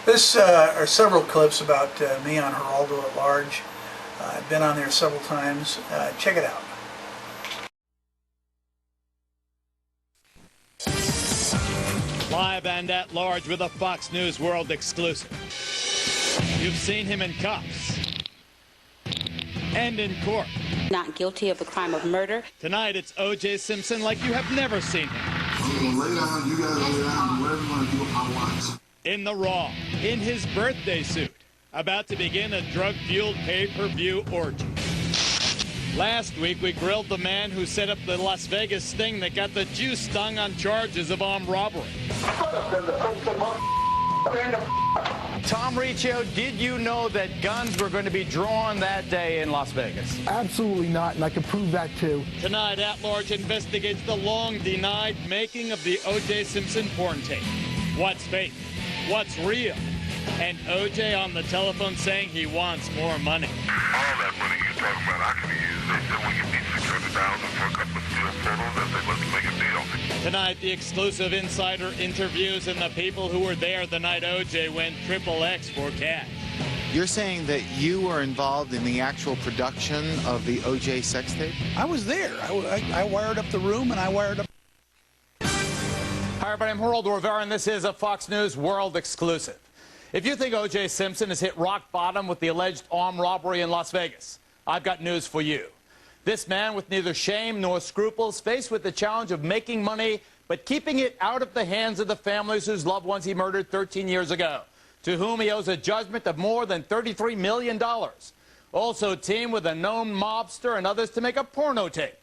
This are several clips about me on Geraldo at Large. I've been on there several times. Check it out. Live and at large with a Fox News World exclusive. You've seen him in cuffs and in court. Not guilty of the crime of murder. Tonight it's O.J. Simpson like you have never seen him. I'm gonna lay down, you guys lay down, do whatever you want to do, I watch. In the Raw, in his birthday suit, about to begin a drug-fueled pay-per-view orgy. Last week, we grilled the man who set up the Las Vegas sting that got the Jew stung on charges of armed robbery. Tom Riccio, did you know that guns were going to be drawn that day in Las Vegas? Absolutely not, and I can prove that too. Tonight, At Large investigates the long-denied making of the O.J. Simpson porn tape. What's fake? What's real? And O.J. on the telephone saying he wants more money. All that money you're talking about, I can use. They said we can need $600,000 for a couple of still photos. I said, let's make a deal. Tonight, the exclusive insider interviews and the people who were there the night O.J. went XXX for cash. You're saying that you were involved in the actual production of the O.J. sex tape? I was there. I wired up the room and I wired up. Hi, everybody. I'm Geraldo Rivera, and this is a Fox News World exclusive. If you think O.J. Simpson has hit rock bottom with the alleged armed robbery in Las Vegas, I've got news for you. This man with neither shame nor scruples, faced with the challenge of making money but keeping it out of the hands of the families whose loved ones he murdered 13 years ago, to whom he owes a judgment of more than $33 million. Also teamed with a known mobster and others to make a porno tape.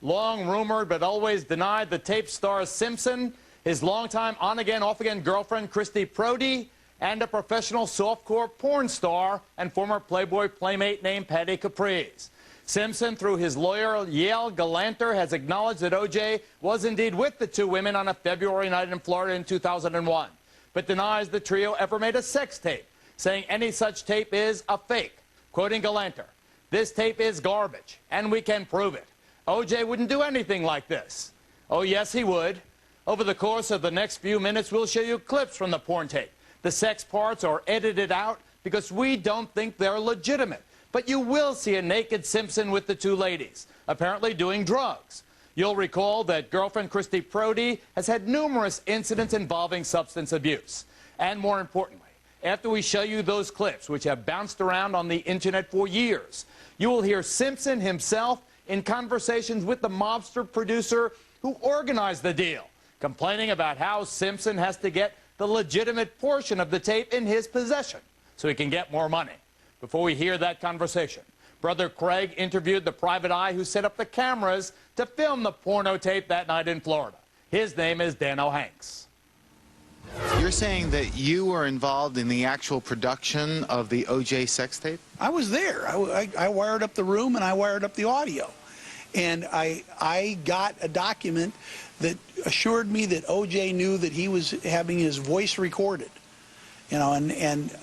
Long rumored but always denied, the tape stars Simpson, his longtime on-again, off-again girlfriend Christy Prody, and a professional softcore porn star and former Playboy playmate named Patty Caprice. Simpson, through his lawyer Yale Galanter, has acknowledged that O.J. was indeed with the two women on a February night in Florida in 2001, but denies the trio ever made a sex tape, saying any such tape is a fake. Quoting Galanter, "This tape is garbage, and we can prove it. O.J. wouldn't do anything like this." Oh, yes, he would. Over the course of the next few minutes, we'll show you clips from the porn tape. The sex parts are edited out because we don't think they're legitimate. But you will see a naked Simpson with the two ladies, apparently doing drugs. You'll recall that girlfriend Christy Prody has had numerous incidents involving substance abuse. And more importantly, after we show you those clips, which have bounced around on the internet for years, you will hear Simpson himself in conversations with the mobster producer who organized the deal, complaining about how Simpson has to get the legitimate portion of the tape in his possession so he can get more money. Before we hear that conversation, Brother Craig interviewed the private eye who set up the cameras to film the porno tape that night in Florida. His name is Danno Hanks. You're saying that you were involved in the actual production of the O.J. sex tape? I was there. I wired up the room and I wired up the audio. And I got a document that assured me that O.J. knew that he was having his voice recorded, you know,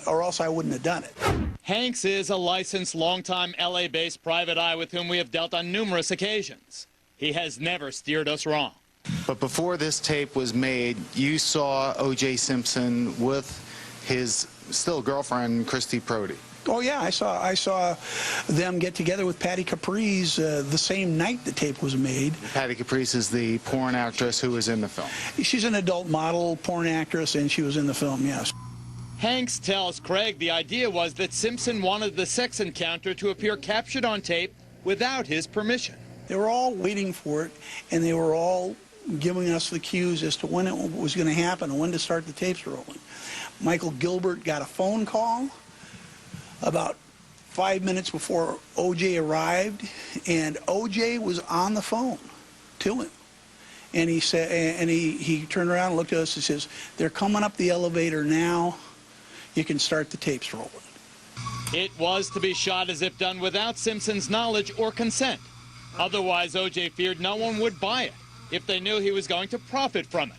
or else I wouldn't have done it. Hanks is a licensed, longtime LA-based private eye with whom we have dealt on numerous occasions. He has never steered us wrong. But before this tape was made, you saw O.J. Simpson with his still girlfriend, Christy Prody. Oh yeah, I saw them get together with Patty Caprice the same night the tape was made. Patty Caprice is the porn actress who was in the film. She's an adult model, porn actress, and she was in the film, yes. Hanks tells Craig the idea was that Simpson wanted the sex encounter to appear captured on tape without his permission. They were all waiting for it, and they were all giving us the cues as to when it was going to happen and when to start the tapes rolling. Michael Gilbert got a phone call about 5 minutes before O.J. arrived, and O.J. was on the phone to him. And he said, and he turned around and looked at us and says, "They're coming up the elevator now. You can start the tapes rolling." It was to be shot as if done without Simpson's knowledge or consent. Otherwise, O.J. feared no one would buy it if they knew he was going to profit from it.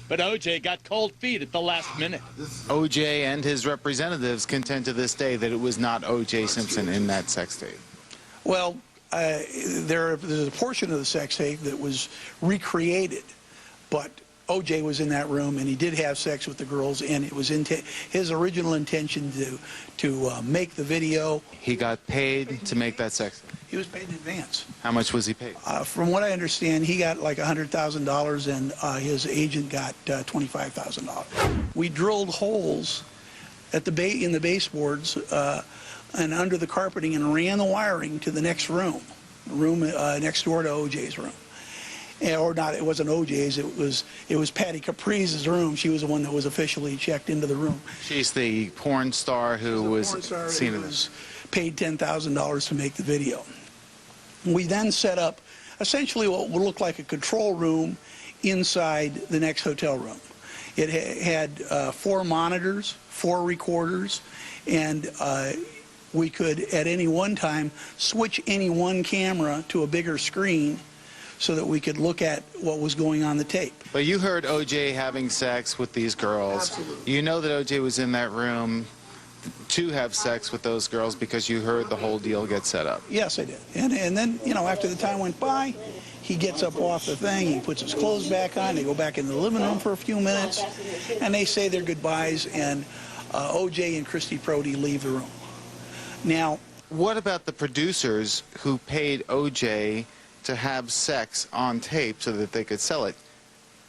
But O.J. got cold feet at the last minute. O.J. and his representatives contend to this day that it was not O.J. Simpson in that sex tape. Well, there's a portion of the sex tape that was recreated, but OJ was in that room, and he did have sex with the girls, and it was his original intention to make the video. He got paid to make that sex. He was paid in advance. How much was he paid? From what I understand, he got like $100,000, and his agent got $25,000. We drilled holes at in the baseboards and under the carpeting, and ran the wiring to the next room next door to OJ's room. Or not, it wasn't OJ's, it was Patty Caprice's room. She was the one that was officially checked into the room. She's the porn star who was seen in this. Paid $10,000 to make the video. We then set up essentially what would look like a control room inside the next hotel room. It had 4 monitors, 4 recorders, and we could at any one time switch any one camera to a bigger screen so that we could look at what was going on the tape. But you heard OJ having sex with these girls. Absolutely. You know that OJ was in that room to have sex with those girls because you heard the whole deal get set up. Yes, I did. And then, you know, after the time went by, he gets up off the thing, he puts his clothes back on, they go back into the living room for a few minutes, and they say their goodbyes, and OJ and Christy Prody leave the room. Now, what about the producers who paid OJ to have sex on tape so that they could sell it?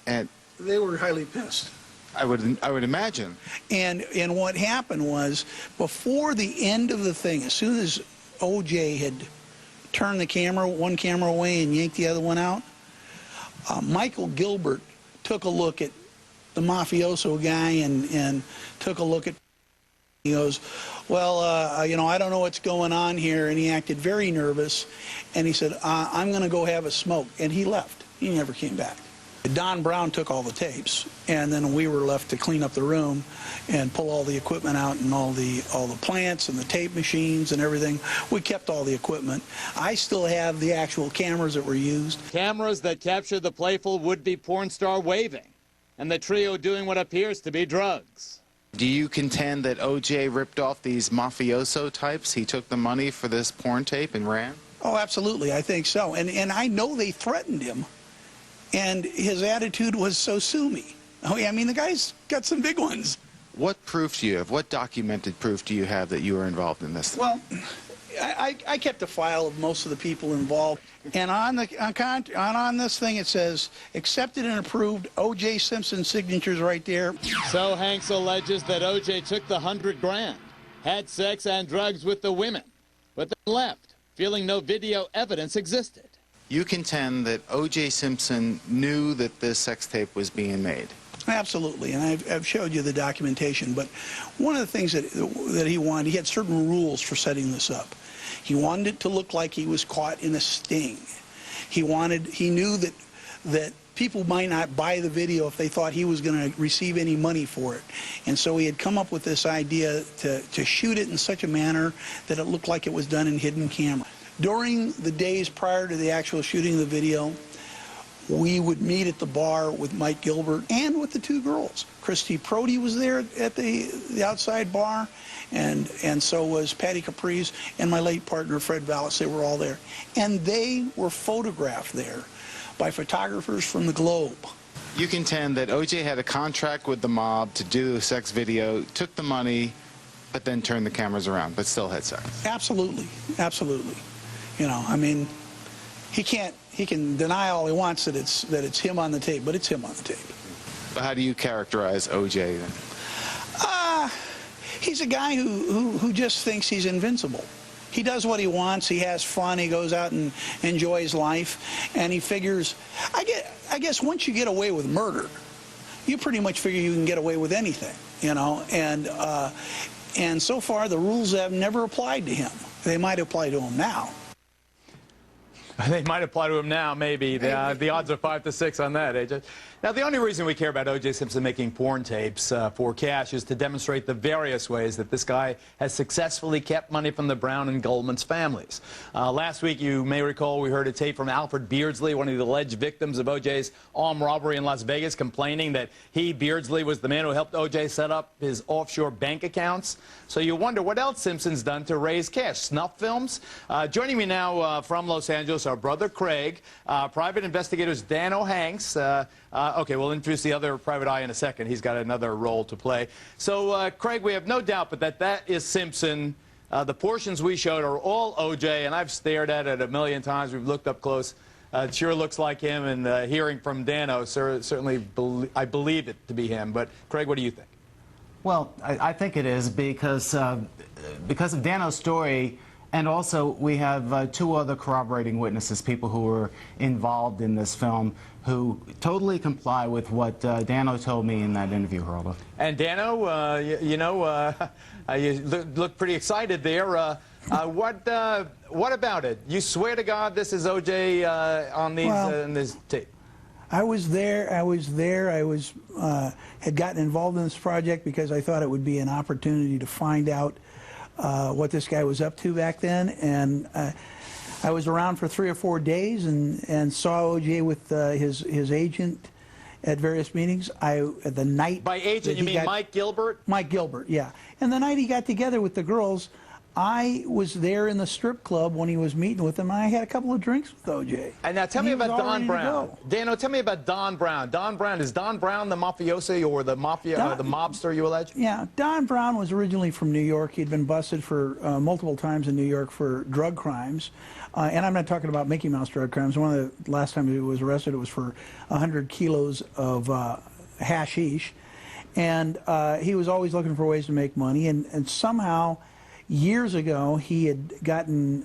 And they were highly pissed. I would imagine. And what happened was, before the end of the thing, as soon as OJ had turned the camera, one camera away and yanked the other one out, Michael Gilbert took a look at the mafioso guy and took a look at, he goes, well, you know, I don't know what's going on here, and he acted very nervous, and he said, I'm going to go have a smoke, and he left. He never came back. Don Brown took all the tapes, and then we were left to clean up the room and pull all the equipment out, and all the plants and the tape machines and everything. We kept all the equipment. I still have the actual cameras that were used. Cameras that capture the playful would-be porn star waving, and the trio doing what appears to be drugs. Do you contend that OJ ripped off these mafioso types? He took the money for this porn tape and ran? Oh, absolutely. I think so. And I know they threatened him. And his attitude was, so sue me. Oh, yeah, I mean, the guy's got some big ones. What proof do you have? What documented proof do you have that you were involved in this? Well, I kept a file of most of the people involved. And on this thing, it says, accepted and approved, O.J. Simpson signatures right there. So Hanks alleges that O.J. took the 100 grand, had sex and drugs with the women, but then left, feeling no video evidence existed. You contend that O.J. Simpson knew that this sex tape was being made. Absolutely, and I've showed you the documentation, but one of the things that he wanted, he had certain rules for setting this up. He wanted it to look like he was caught in a sting. He knew that people might not buy the video if they thought he was going to receive any money for it. And so he had come up with this idea to shoot it in such a manner that it looked like it was done in hidden camera. During the days prior to the actual shooting of the video, we would meet at the bar with Mike Gilbert and with the 2 girls. Christy Prody was there at the outside bar, and so was Patty Caprice and my late partner Fred Vallis. They were all there. And they were photographed there by photographers from the Globe. You contend that O.J. had a contract with the mob to do a sex video, took the money, but then turned the cameras around, but still had sex. Absolutely, absolutely. You know, I mean, he can deny all he wants that it's him on the tape, but it's him on the tape. But how do you characterize O.J. then? He's a guy who just thinks he's invincible. He does what he wants. He has fun. He goes out and enjoys life, and he figures. I guess once you get away with murder, you pretty much figure you can get away with anything, you know. And so far, the rules have never applied to him. They might apply to him now. They might apply to him now, maybe. The odds are 5 to 6 on that, AJ. Now, the only reason we care about O.J. Simpson making porn tapes for cash is to demonstrate the various ways that this guy has successfully kept money from the Brown and Goldman's families. Last week, you may recall, we heard a tape from Alfred Beardsley, one of the alleged victims of O.J.'s armed robbery in Las Vegas, complaining that Beardsley, was the man who helped O.J. set up his offshore bank accounts. So you wonder what else Simpson's done to raise cash. Snuff films? Joining me now from Los Angeles, our brother Craig, private investigators Danno, Hanks, Okay, we'll introduce the other private eye in a second. He's got another role to play. So, Craig, we have no doubt but that is Simpson. The portions we showed are all O.J., and I've stared at it a million times. We've looked up close. It sure looks like him, and hearing from Danno, certainly I believe it to be him. But, Craig, what do you think? Well, I think it is because of Danno's story, and also we have two other corroborating witnesses, people who were involved in this film, who totally comply with what Danno told me in that interview, Geraldo. And Danno, you look pretty excited there. What about it? You swear to God this is O.J. on these in this tape? I was there. I had gotten involved in this project because I thought it would be an opportunity to find out what this guy was up to back then. And I was around for 3 or 4 days and saw O.J. with his agent at various meetings. The night. By agent, you mean Mike Gilbert? Mike Gilbert, yeah. And the night he got together with the girls, I was there in the strip club when he was meeting with them, and I had a couple of drinks with O.J. And now tell me about Don Brown. Danno, tell me about Don Brown. Is Don Brown the mafioso or the mobster you allege? Yeah, Don Brown was originally from New York. He'd been busted for multiple times in New York for drug crimes. And I'm not talking about Mickey Mouse drug crimes. One of the last time he was arrested, it was for 100 kilos of hashish. And he was always looking for ways to make money. And somehow, years ago, he had gotten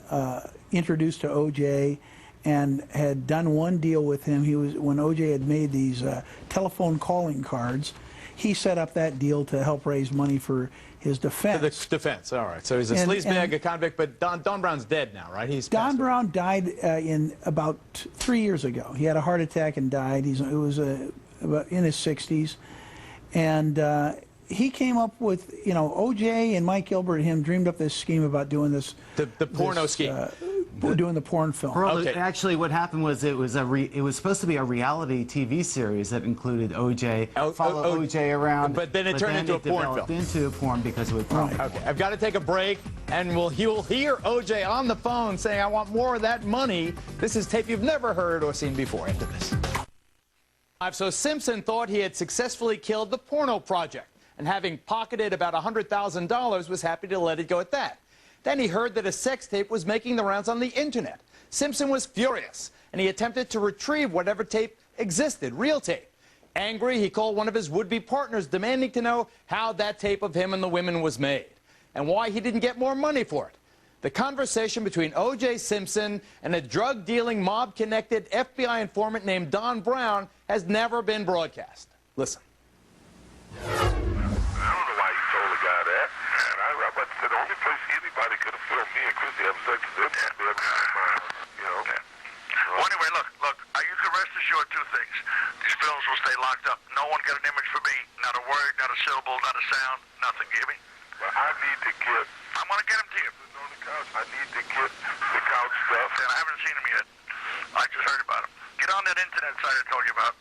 introduced to O.J. and had done one deal with him. When O.J. had made these telephone calling cards, he set up that deal to help raise money for his defense. For the defense, all right. So he's a sleazebag, a convict, but Don Brown's dead now, right? Don Brown died in about 3 years ago. He had a heart attack and died. It was about in his 60s. And he came up with, O.J. and Mike Gilbert and him dreamed up this scheme about doing this. The porno scheme. Doing the porn film. Okay. Actually, what happened was it was supposed to be a reality TV series that included O.J. Follow O.J. around. But then it turned into a porn film. Into a porn because it would probably. Okay, I've got to take a break, and you will hear O.J. on the phone saying, "I want more of that money." This is tape you've never heard or seen before. After this. So Simpson thought he had successfully killed the porno project, and having pocketed about $100,000, was happy to let it go at that. Then he heard that a sex tape was making the rounds on the internet. Simpson was furious, and he attempted to retrieve whatever tape existed, real tape. Angry, he called one of his would-be partners, demanding to know how that tape of him and the women was made, and why he didn't get more money for it. The conversation between O.J. Simpson and a drug-dealing, mob-connected FBI informant named Don Brown has never been broadcast. Listen. I don't know why he told the guy that. And I said the only place anybody could have filmed me and Chrissy having sex is in my house, Okay. Well, anyway, look, you can rest assured two things. These films will stay locked up. No one got an image for me, not a word, not a syllable, not a sound, nothing. You hear me? Well, I need to get... I'm going to get him to you. On the couch. I need to get the couch stuff. And I haven't seen him yet. I just heard about him. Get on that internet site I told you about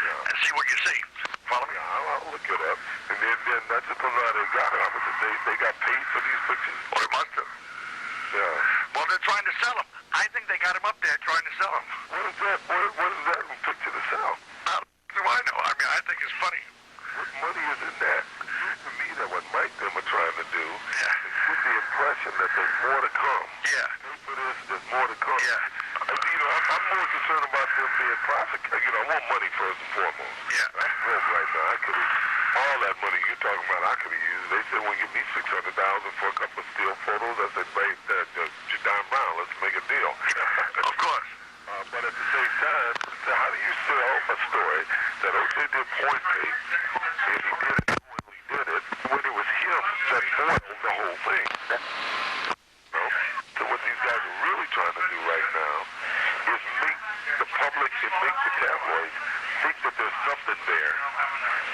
and see what you see. Follow me? I'll look it up. And then that's the problem they got. They got paid for these pictures. Well, they must have. Yeah. Well, they're trying to sell them. I think they got him up there trying to sell them. What is that? What is that picture to sell? How do I know? I mean, I think it's funny. What money is in that? To me, that what Mike them are trying to do is get the impression that there's more to come. Yeah. For this, there's more to come. Yeah. I'm more concerned about them being prosecuted. I want money first and foremost. Yeah. I'm broke right now. I could have, all that money you're talking about, I could have used. They said, well, give me $600,000 for a couple of still photos. I said, Don Brown, let's make a deal. Of course. But at the same time, so how do you sell a story that O.J. did porn tape, and he did it when he did it, when it was him that foiled the whole thing? So what these guys are really trying to do right now is make the public and make the tabloids think that there's something there.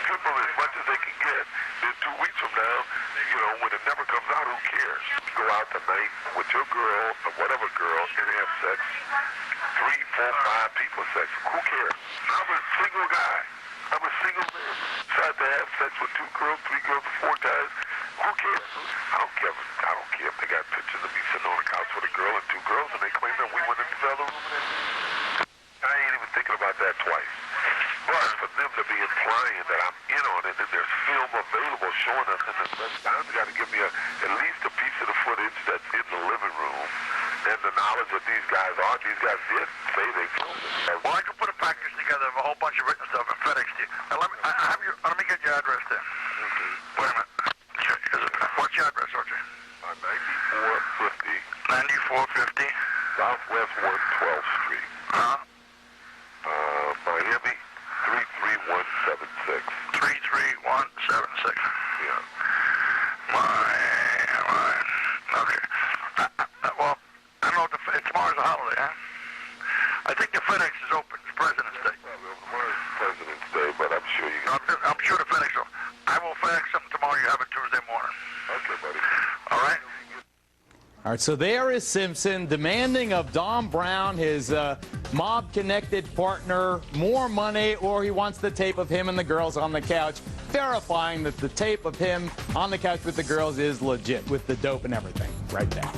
People, as much as they can get, then 2 weeks from now, when it never comes out, who cares? Go out tonight with your girl, or whatever girl, and have sex. 3, 4, 5 people sex. Who cares? I'm a single guy. I'm a single man. Tried to have sex with 2 girls, 3 girls, 4 guys. Who cares? I don't care if they got pictures of me sitting on the couch with a girl and 2 girls, and they claim that we went into the other room. I ain't even thinking about that twice. But for them to be implying that I'm in on it and there's film available showing us in the best time's got to give me at least a piece of the footage that's in the living room and the knowledge that these guys did say they filmed it. Well, I can put a package together of a whole bunch of written stuff and FedEx to you. Now, let me get your address there. Okay. Wait a minute. What's your address, OJ? 9450 Southwest 112th Street. Miami 33176. 33176. Yeah. Okay. Well, I don't know if tomorrow's a holiday, huh? I think the FedEx is open. It's President's Day. Tomorrow's President's Day, but I'm sure you can. I'm sure the FedEx will. I will FedEx something tomorrow. You have it Tuesday morning. Okay, buddy. All right? All right, so there is Simpson demanding of Don Brown, his mob-connected partner, more money, or he wants the tape of him and the girls on the couch, verifying that the tape of him on the couch with the girls is legit, with the dope and everything right there.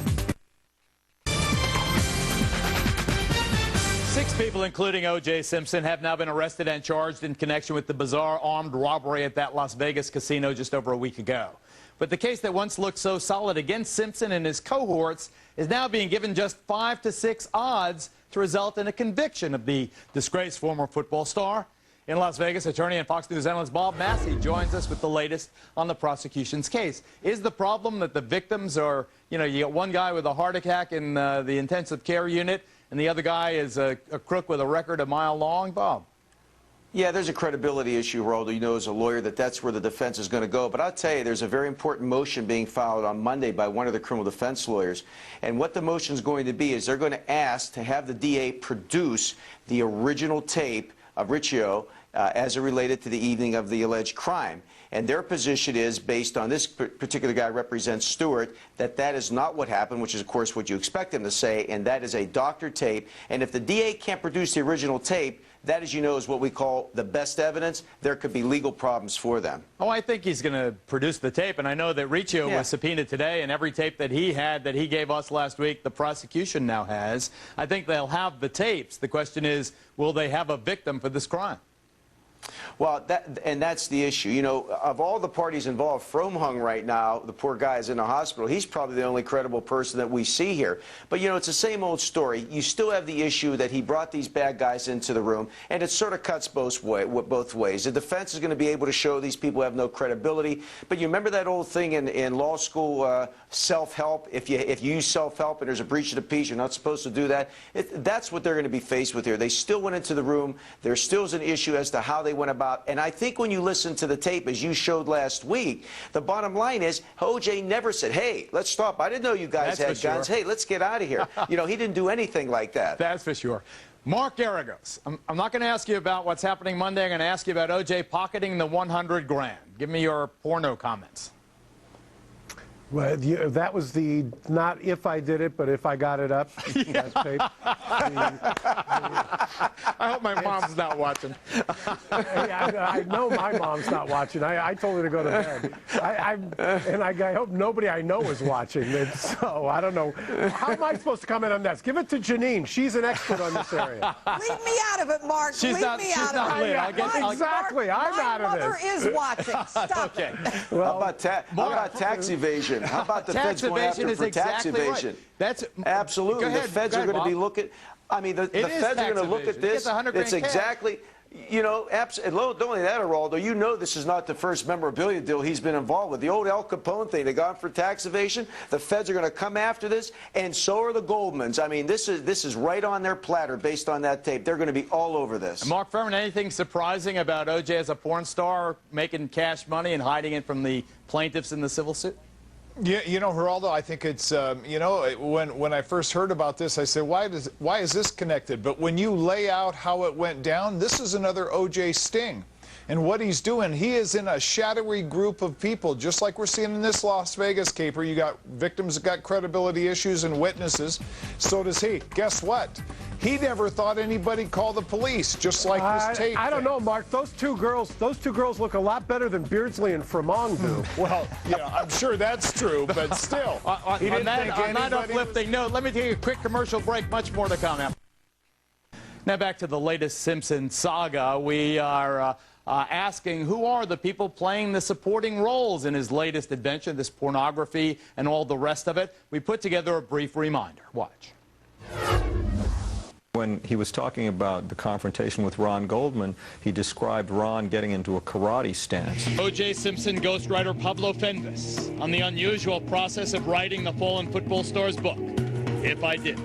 6 people, including O.J. Simpson, have now been arrested and charged in connection with the bizarre armed robbery at that Las Vegas casino just over a week ago. But the case that once looked so solid against Simpson and his cohorts is now being given just 5 to 6 odds to result in a conviction of the disgraced former football star. In Las Vegas, attorney and Fox News analyst Bob Massey joins us with the latest on the prosecution's case. Is the problem that the victims are, you got one guy with a heart attack in the intensive care unit, and the other guy is a crook with a record a mile long? Bob? Yeah, there's a credibility issue, Geraldo. You know, as a lawyer, that's where the defense is going to go. But I'll tell you, there's a very important motion being filed on Monday by one of the criminal defense lawyers. And what the motion is going to be is they're going to ask to have the DA produce the original tape of Riccio as it related to the evening of the alleged crime. And their position is, based on this particular guy represents Stewart, that is not what happened, which is, of course, what you expect them to say, and that is a doctored tape. And if the DA can't produce the original tape, that, as you know, is what we call the best evidence. There could be legal problems for them. Oh, I think he's going to produce the tape, and I know that Riccio was subpoenaed today, and every tape that he had that he gave us last week, the prosecution now has. I think they'll have the tapes. The question is, will they have a victim for this crime? Well, that's the issue. You know, of all the parties involved, Fromhung right now, the poor guy is in the hospital. He's probably the only credible person that we see here. But, you know, it's the same old story. You still have the issue that he brought these bad guys into the room, and it sort of cuts both ways. The defense is going to be able to show these people have no credibility. But you remember that old thing in law school, self-help? If you use self-help and there's a breach of the peace, you're not supposed to do that. That's what they're going to be faced with here. They still went into the room. There still is an issue as to how they went about. And I think when you listen to the tape, as you showed last week, the bottom line is O.J. never said, hey, let's stop. I didn't know you guys had guns. Hey, let's get out of here. You know, he didn't do anything like that. That's for sure. Mark Garagos, I'm not going to ask you about what's happening Monday. I'm going to ask you about O.J. pocketing the 100 grand. Give me your porno comments. Well, that was the, not if I did it, but if I got it up. I hope my mom's not watching. I know my mom's not watching. I told her to go to bed. I hope nobody I know is watching. And so I don't know. How am I supposed to comment on this? Give it to Janine. She's an expert on this area. Leave me out of it, Mark. Leave me out of it. Exactly. I'm out of this. My mother is watching. Stop it. Well, how about tax evasion? How about the feds going after for tax evasion? Right. That's absolutely. The feds are going to be looking. I mean, the feds are going to look at this. It's exactly. You know, not only that, Geraldo, you know this is not the first memorabilia deal he's been involved with. The old Al Capone thing, they got him for tax evasion. The feds are going to come after this, and so are the Goldmans. I mean, this is right on their platter based on that tape. They're going to be all over this. Mark Furman, anything surprising about O.J. as a porn star making cash money and hiding it from the plaintiffs in the civil suit? Yeah, you know, Geraldo, I think it's, you know, when I first heard about this, I said, why is this connected? But when you lay out how it went down, this is another O.J. sting. And what he's doing, he is in a shadowy group of people, just like we're seeing in this Las Vegas caper. You got victims that got credibility issues and witnesses. So does he. Guess what? He never thought anybody called the police, just like this tape. I don't know, Mark. Those two girls look a lot better than Beardsley and Fremont do. Well, yeah, I'm sure that's true, but still. On that uplifting note, let me take a quick commercial break. Much more to come now. Now back to the latest Simpson saga. We are asking who are the people playing the supporting roles in his latest adventure, this pornography and all the rest of it. We put together a brief reminder. Watch. When he was talking about the confrontation with Ron Goldman, he described Ron getting into a karate stance. O.J. Simpson ghostwriter Pablo Fenves on the unusual process of writing the Fallen Football Star's book, If I Did.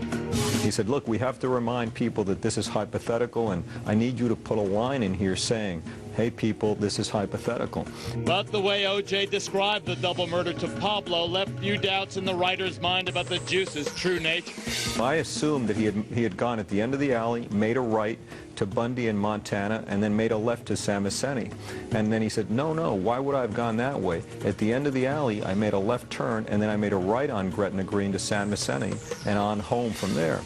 He said, look, we have to remind people that this is hypothetical, and I need you to put a line in here saying, hey, people, this is hypothetical. But the way O.J. described the double murder to Pablo left few doubts in the writer's mind about the juice's true nature. I assumed that he had gone at the end of the alley, made a right to Bundy in Montana, and then made a left to Samaseni. And then he said, no, why would I have gone that way? At the end of the alley, I made a left turn, and then I made a right on Gretna Green to Samaseni, and on home from there.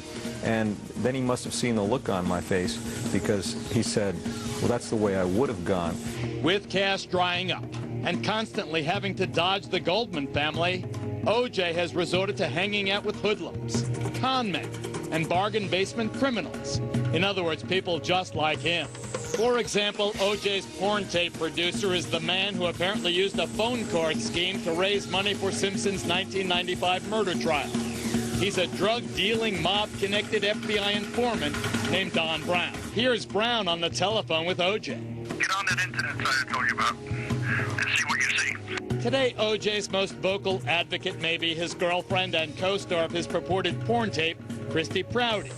And then he must have seen the look on my face, because he said, well, that's the way I would have gone. With cash drying up and constantly having to dodge the Goldman family, O.J. has resorted to hanging out with hoodlums, con men, and bargain basement criminals. In other words, people just like him. For example, O.J.'s porn tape producer is the man who apparently used a phone card scheme to raise money for Simpson's 1995 murder trial. He's a drug-dealing, mob-connected FBI informant named Don Brown. Here's Brown on the telephone with O.J. Get on that internet site I told you about and see what you see. Today, O.J.'s most vocal advocate may be his girlfriend and co-star of his purported porn tape, Christy Prouty.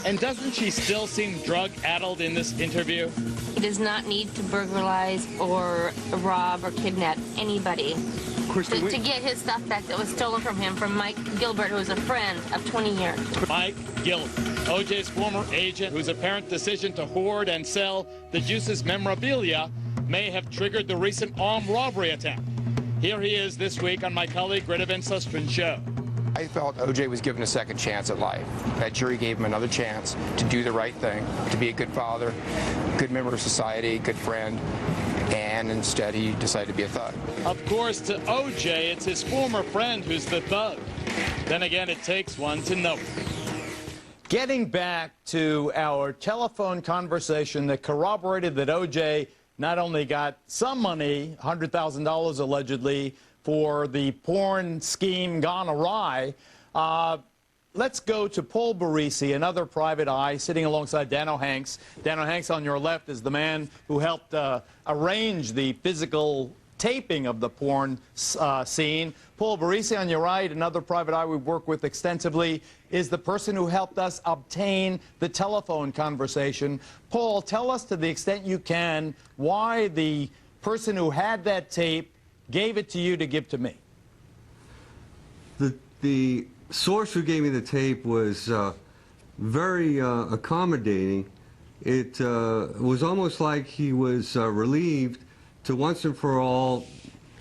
And doesn't she still seem drug-addled in this interview? He does not need to burglarize or rob or kidnap anybody to get his stuff back that was stolen from him from Mike Gilbert, who was a friend of 20 years. Mike Gilbert, O.J.'s former agent, whose apparent decision to hoard and sell the Juice's memorabilia may have triggered the recent armed robbery attempt. Here he is this week on my colleague Greta Van Sustren's show. I felt O.J. was given a second chance at life. That jury gave him another chance to do the right thing, to be a good father, good member of society, good friend, and instead he decided to be a thug. Of course, to O.J., it's his former friend who's the thug. Then again, it takes one to know it. Getting back to our telephone conversation that corroborated that O.J. not only got some money, $100,000 allegedly, for the porn scheme gone awry. Let's go to Paul Barisi, another private eye, sitting alongside Danno Hanks. Danno Hanks on your left is the man who helped arrange the physical taping of the porn scene. Paul Barisi on your right, another private eye we work with extensively, is the person who helped us obtain the telephone conversation. Paul, tell us to the extent you can why the person who had that tape gave it to you to give to me. The source who gave me the tape was very accommodating. It was almost like he was relieved to once and for all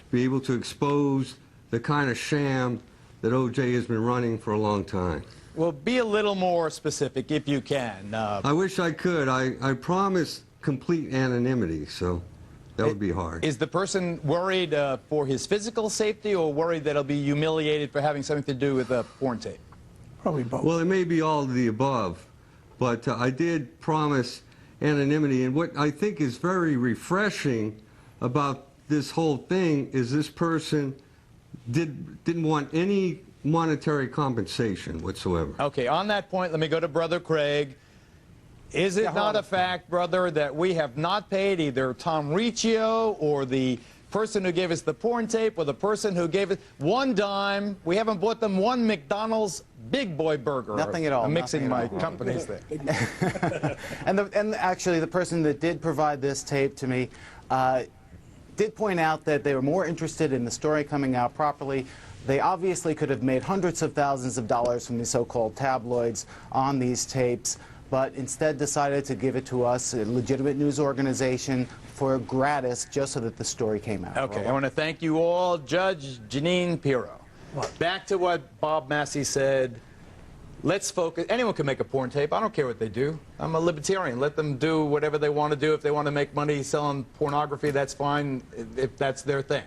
be able to expose the kind of sham that O.J. has been running for a long time. Well, be a little more specific if you can. I wish I could. I promised complete anonymity, so that would be hard. Is the person worried for his physical safety or worried that he'll be humiliated for having something to do with a porn tape? Probably both. Well, it may be all of the above, but I did promise anonymity, and what I think is very refreshing about this whole thing is this person didn't want any monetary compensation whatsoever. Okay, on that point, let me go to Brother Craig. Is it not a fact, brother, that we have not paid either Tom Riccio or the person who gave us the porn tape or the person who gave us one dime? We haven't bought them one McDonald's Big Boy burger. Nothing at all. I'm mixing my all. companies there. and actually, the person that did provide this tape to me did point out that they were more interested in the story coming out properly. They obviously could have made hundreds of thousands of dollars from these so-called tabloids on these tapes, but instead decided to give it to us, a legitimate news organization, for gratis, just so that the story came out. Okay, I want to thank you all. Judge Janine Pirro. Back to what Bob Massey said. Let's focus. Anyone can make a porn tape. I don't care what they do. I'm a libertarian. Let them do whatever they want to do. If they want to make money selling pornography, that's fine, if that's their thing.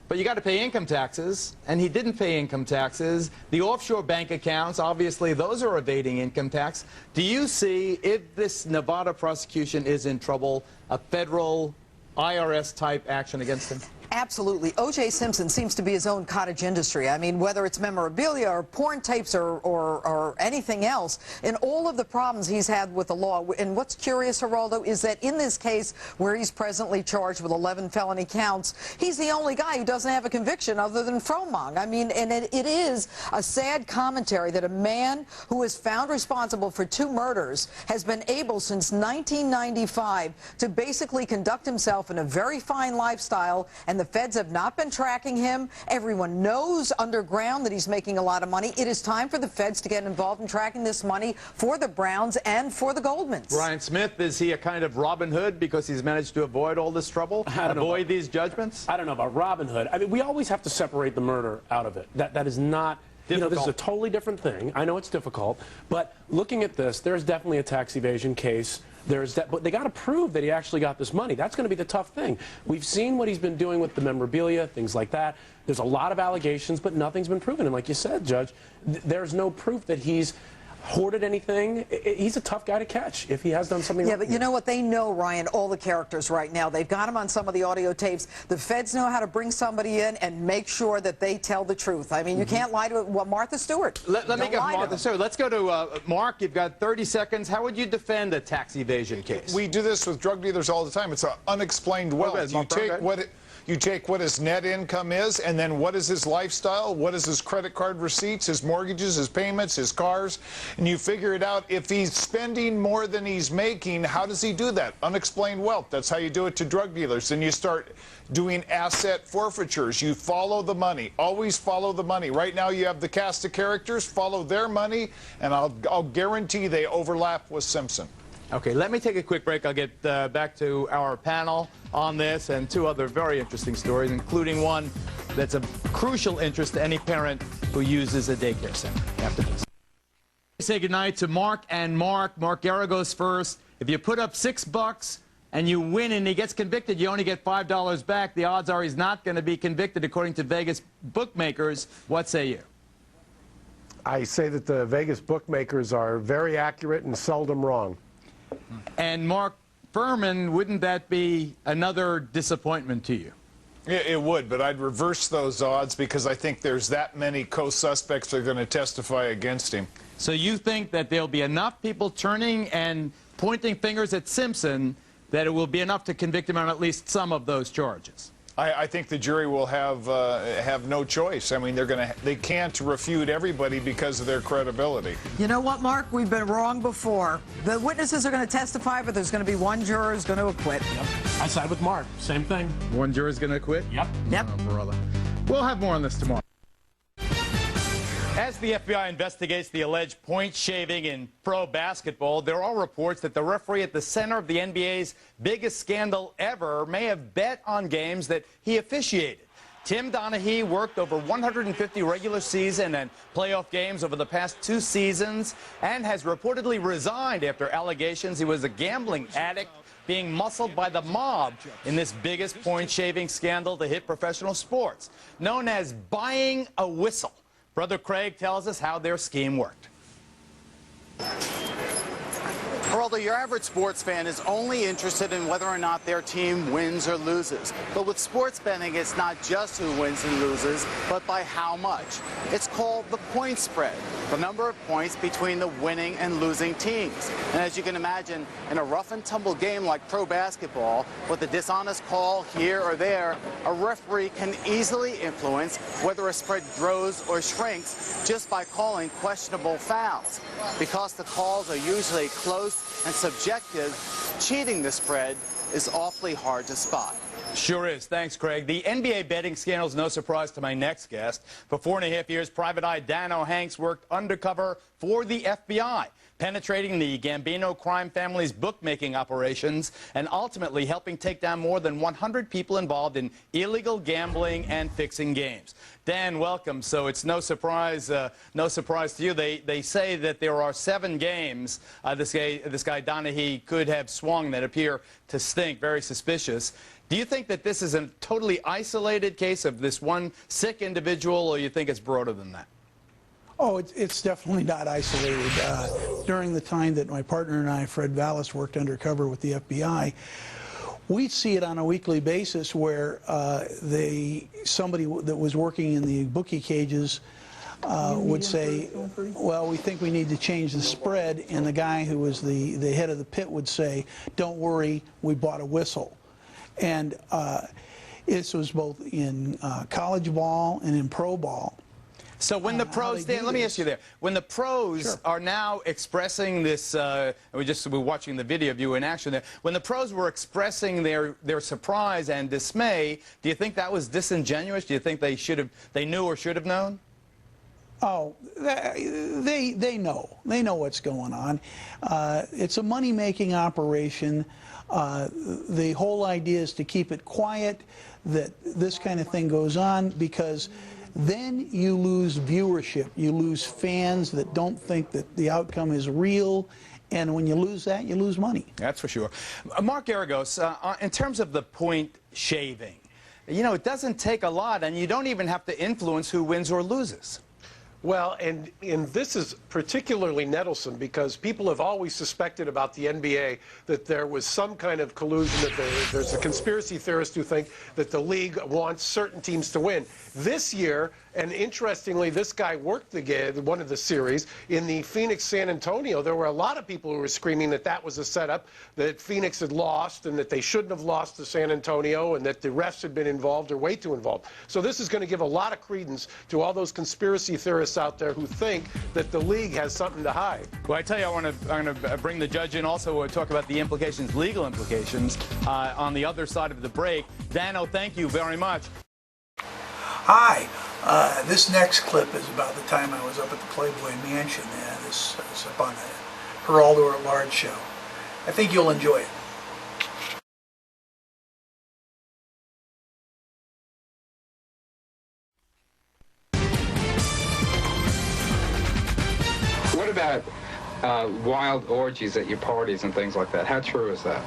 But you got to pay income taxes, and he didn't pay income taxes. The offshore bank accounts, obviously, those are evading income tax. Do you see, if this Nevada prosecution is in trouble, a federal IRS-type action against him? Absolutely. O.J. Simpson seems to be his own cottage industry. I mean, whether it's memorabilia or porn tapes or anything else, in all of the problems he's had with the law. And what's curious, Geraldo, is that in this case where he's presently charged with 11 felony counts, he's the only guy who doesn't have a conviction other than Fromong. I mean, and it is a sad commentary that a man who was found responsible for 2 murders has been able since 1995 to basically conduct himself in a very fine lifestyle, and the feds have not been tracking him. Everyone knows underground that he's making a lot of money. It is time for the feds to get involved in tracking this money for the Browns and for the Goldmans. Brian Smith, is he a kind of Robin Hood because he's managed to avoid all this trouble? Avoid these judgments? I don't know about Robin Hood. I mean, we always have to separate the murder out of it. That is not... You know, this is a totally different thing. I know it's difficult, but looking at this, there's definitely a tax evasion case. But they got to prove that he actually got this money. That's going to be the tough thing. We've seen what he's been doing with the memorabilia, things like that. There's a lot of allegations, but nothing's been proven. And like you said, Judge, there's no proof that he's hoarded anything. He's a tough guy to catch if he has done something wrong. But you know what? They know, Ryan, all the characters right now. They've got him on some of the audio tapes. The feds know how to bring somebody in and make sure that they tell the truth. I mean, you can't lie to Martha Stewart. Let me go to Martha Stewart. Let's go to Mark. You've got 30 seconds. How would you defend a tax evasion case? We do this with drug dealers all the time. It's an unexplained wealth. You take what his net income is, and then what is his lifestyle, what is his credit card receipts, his mortgages, his payments, his cars, and you figure it out. If he's spending more than he's making, how does he do that? Unexplained wealth. That's how you do it to drug dealers. Then you start doing asset forfeitures. You follow the money. Always follow the money. Right now you have the cast of characters. Follow their money, and I'll guarantee they overlap with Simpson. Okay, let me take a quick break. I'll get back to our panel on this and 2 other very interesting stories, including one that's of crucial interest to any parent who uses a daycare center. After this. Say goodnight to Mark and Mark. Mark Guerra goes first. If you put up $6 and you win and he gets convicted, you only get $5 back. The odds are he's not going to be convicted according to Vegas bookmakers. What say you? I say that the Vegas bookmakers are very accurate and seldom wrong. And Mark Furman, wouldn't that be another disappointment to you? It would, but I'd reverse those odds because I think there's that many co-suspects that are going to testify against him. So you think that there'll be enough people turning and pointing fingers at Simpson that it will be enough to convict him on at least some of those charges? I think the jury will have no choice. I mean, they can't refute everybody because of their credibility. You know what, Mark? We've been wrong before. The witnesses are going to testify, but there's going to be one juror who's going to acquit. Yep. I side with Mark. Same thing. One juror's going to acquit? Yep. Yep. Oh, brother. We'll have more on this tomorrow. As the FBI investigates the alleged point shaving in pro basketball, there are reports that the referee at the center of the NBA's biggest scandal ever may have bet on games that he officiated. Tim Donaghy worked over 150 regular season and playoff games over the past 2 seasons and has reportedly resigned after allegations he was a gambling addict being muscled by the mob in this biggest point shaving scandal to hit professional sports, known as buying a whistle. Brother Craig tells us how their scheme worked. Geraldo, your average sports fan is only interested in whether or not their team wins or loses. But with sports betting, it's not just who wins and loses, but by how much. It's called the point spread, the number of points between the winning and losing teams. And as you can imagine, in a rough and tumble game like pro basketball, with a dishonest call here or there, a referee can easily influence whether a spread grows or shrinks just by calling questionable fouls. Because the calls are usually close and subjective, cheating the spread is awfully hard to spot. Sure is. Thanks, Craig. The NBA betting scandal is no surprise to my next guest. For 4.5 years, Private Eye Danno Hanks worked undercover for the FBI, penetrating the Gambino crime family's bookmaking operations and ultimately helping take down more than 100 people involved in illegal gambling and fixing games. Dan, welcome. So it's no surprise to you. They say that there are 7 games this guy Donaghy could have swung that appear to stink. Very suspicious. Do you think that this is a totally isolated case of this one sick individual, or you think it's broader than that? Oh, it's definitely not isolated. During the time that my partner and I, Fred Vallis, worked undercover with the FBI, we'd see it on a weekly basis where somebody that was working in the bookie cages would say, well, we think we need to change the spread, and the guy who was the head of the pit would say, don't worry, we bought a whistle. And this was both in college ball and in pro ball. So when the pros, Dan, let me ask you there, when the pros are now expressing this, we're watching the video of you in action there, when the pros were expressing their surprise and dismay, do you think that was disingenuous? Do you think they knew or should have known? Oh, they know. They know what's going on. It's a money-making operation. The whole idea is to keep it quiet, that this kind of thing goes on, because then you lose viewership. You lose fans that don't think that the outcome is real. And when you lose that, you lose money. That's for sure. Mark Garagos, in terms of the point shaving, you know, it doesn't take a lot, and you don't even have to influence who wins or loses. Well, and this is particularly nettlesome because people have always suspected about the NBA that there was some kind of collusion, that there's a conspiracy theorist who think that the league wants certain teams to win. This year, and interestingly, this guy worked one of the series in the Phoenix-San Antonio. There were a lot of people who were screaming that that was a setup, that Phoenix had lost and that they shouldn't have lost to San Antonio and that the refs had been involved or way too involved. So this is going to give a lot of credence to all those conspiracy theorists out there who think that the league has something to hide. Well, I tell you, I'm going to bring the judge in also to talk about the implications, legal implications, on the other side of the break. Danno, thank you very much. Hi. This next clip is about the time I was up at the Playboy Mansion. This is up on the Geraldo at Large show. I think you'll enjoy it. What about wild orgies at your parties and things like that? How true is that?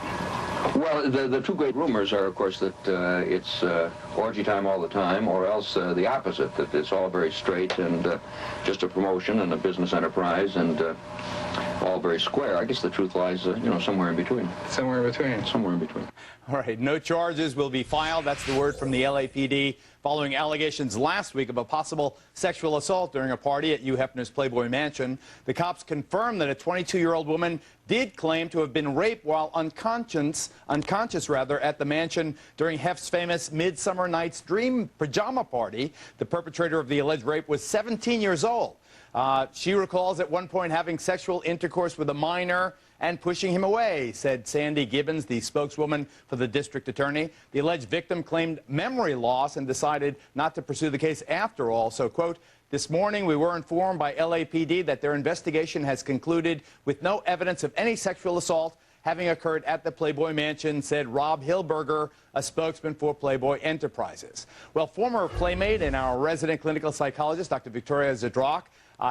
Well, the two great rumors are, of course, that it's orgy time all the time, or else the opposite, that it's all very straight and just a promotion and a business enterprise and all very square. I guess the truth lies, you know, somewhere in between. Somewhere in between. Somewhere in between. All right, no charges will be filed. That's the word from the LAPD following allegations last week of a possible sexual assault during a party at Hugh Hefner's Playboy Mansion. The cops confirmed that a 22-year-old woman did claim to have been raped while unconscious at the mansion during Hef's famous Midsummer Night's Dream pajama party. The perpetrator of the alleged rape was 17 years old. She recalls at one point having sexual intercourse with a minor and pushing him away, said Sandy Gibbons, the spokeswoman for the district attorney. The alleged victim claimed memory loss and decided not to pursue the case after all. So, quote, this morning we were informed by LAPD that their investigation has concluded with no evidence of any sexual assault having occurred at the Playboy Mansion, said Rob Hilberger, a spokesman for Playboy Enterprises. Well, former Playmate and our resident clinical psychologist, Dr. Victoria Zadrock,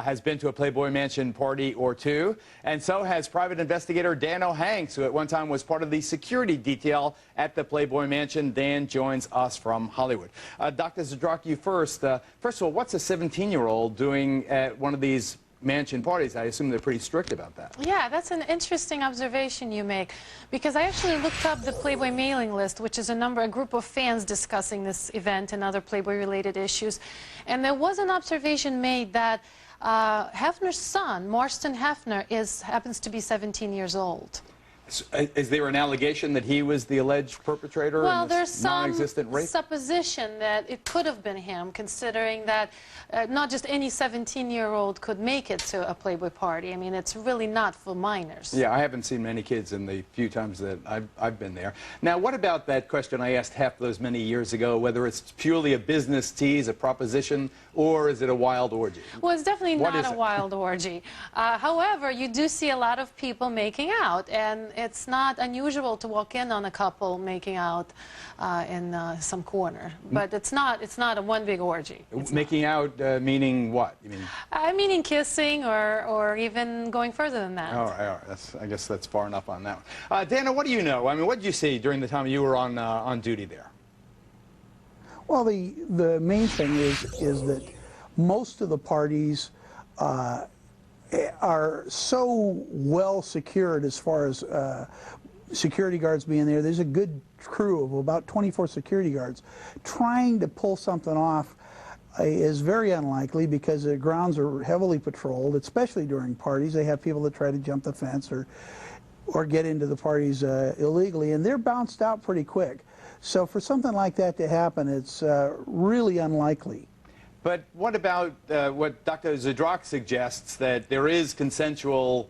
has been to a Playboy Mansion party or two, and so has private investigator Danno Hanks, who at one time was part of the security detail at the Playboy Mansion. Dan joins us from Hollywood. Dr. Zadrock, you first. First of all, what's a 17-year-old doing at one of these mansion parties? I assume they're pretty strict about that. Yeah, that's an interesting observation you make, because I actually looked up the Playboy mailing list, which is a group of fans discussing this event and other Playboy-related issues, and there was an observation made that Hefner's son, Marston Hefner, happens to be 17 years old. Is there an allegation that he was the alleged perpetrator well, in this there's some non-existent rape? supposition that it could have been him, considering that not just any 17-year-old could make it to a Playboy party. I mean, it's really not for minors. Yeah, I haven't seen many kids in the few times that I've been there. Now, what about that question I asked Hef those many years ago, whether it's purely a business tease, a proposition, or is it a wild orgy? Well, it's definitely not a wild orgy. However, you do see a lot of people making out, and it's not unusual to walk in on a couple making out in some corner, but it's not a one big orgy. Making out meaning what? You mean? Meaning kissing or even going further than that. All right. I guess that's far enough on that one. Danno, what do you know? I mean, what did you see during the time you were on duty there? Well, the main thing is that most of the parties are so well secured as far as security guards being there. There's a good crew of about 24 security guards. Trying to pull something off is very unlikely because the grounds are heavily patrolled, especially during parties. They have people that try to jump the fence or get into the parties illegally, and they're bounced out pretty quick. So for something like that to happen, it's really unlikely. But what about what Dr. Zadrock suggests, that there is consensual,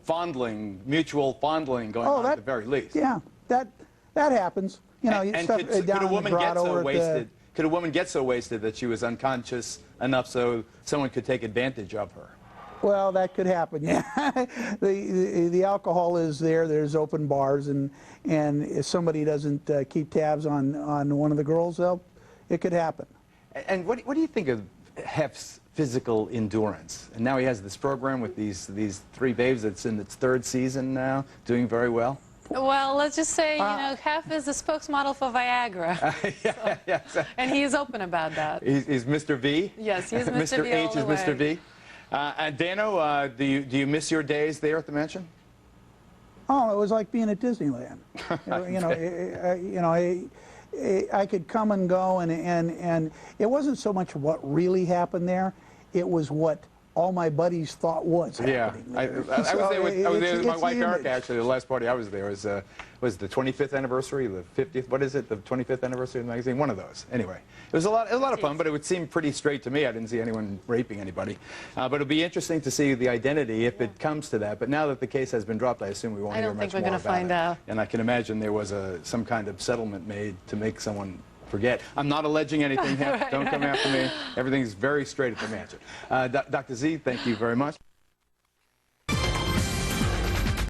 fondling, mutual fondling going on at the very least? Yeah, that happens. And could a woman get so wasted? Could a woman get so wasted that she was unconscious enough so someone could take advantage of her? Well, that could happen, yeah. The alcohol is there. There's open bars, and if somebody doesn't keep tabs on one of the girls, it could happen. And what do you think of Hef's physical endurance? And now he has this program with these three babes that's in its third season now, doing very well. Well, let's just say, Hef is the spokesmodel for Viagra. And he's open about that. He's Mr. V? Yes, he's Mr. V. Mr. H is Mr. V. And Danno, do you miss your days there at the mansion? Oh, it was like being at Disneyland. I could come and go, and it wasn't so much what really happened there. It was what all my buddies thought was happening. I was there with my wife Erica, actually. The last party I was there was the 25th anniversary, the 50th, what is it, the 25th anniversary of the magazine, one of those. Anyway, it was a lot of fun, but it would seem pretty straight to me. I didn't see anyone raping anybody. But it'll be interesting to see the identity if it comes to that. But now that the case has been dropped, I assume we won't hear much more about it. I don't think we're going to find out. And I can imagine there was some kind of settlement made to make someone forget. I'm not alleging anything. Don't come after me. Everything's very straight at the mansion. Dr. Z, thank you very much.